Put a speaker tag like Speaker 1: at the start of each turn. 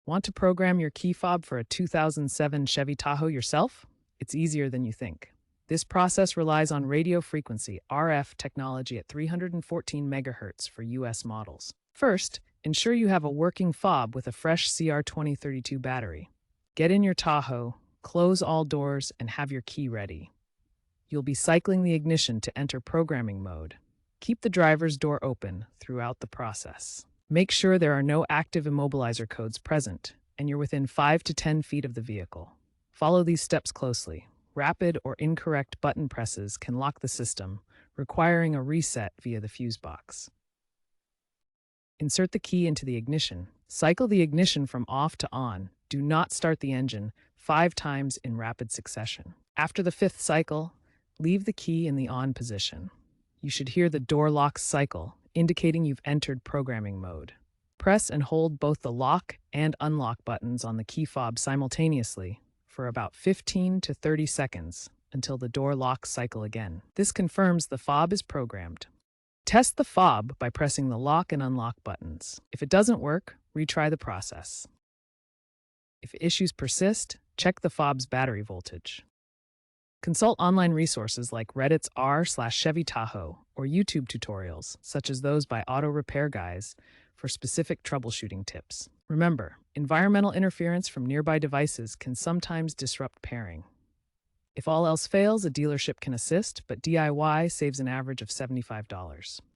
Speaker 1: Want to program your key fob for a 2007 Chevy Tahoe yourself? It's easier than you think. This process relies on radio frequency (RF) technology at 314 megahertz for US models. First, ensure you have a working fob with a fresh CR2032 battery. Get in your Tahoe, close all doors, and have your key ready. You'll be cycling the ignition to enter programming mode. Keep the driver's door open throughout the process. Make sure there are no active immobilizer codes present, and you're within 5 to 10 feet of the vehicle. Follow these steps closely. Rapid or incorrect button presses can lock the system, requiring a reset via the fuse box. Insert the key into the ignition. Cycle the ignition from off to on. Do not start the engine 5 times in rapid succession. After the 5th cycle, leave the key in the on position. You should hear the door lock cycle, indicating you've entered programming mode. Press and hold both the lock and unlock buttons on the key fob simultaneously for about 15 to 30 seconds until the door locks cycle again. This confirms the fob is programmed. Test the fob by pressing the lock and unlock buttons. If it doesn't work, retry the process. If issues persist, check the fob's battery voltage. Consult online resources like Reddit's r/Chevy Tahoe or YouTube tutorials, such as those by auto repair guys, for specific troubleshooting tips. Remember, environmental interference from nearby devices can sometimes disrupt pairing. If all else fails, a dealership can assist, but DIY saves an average of $75.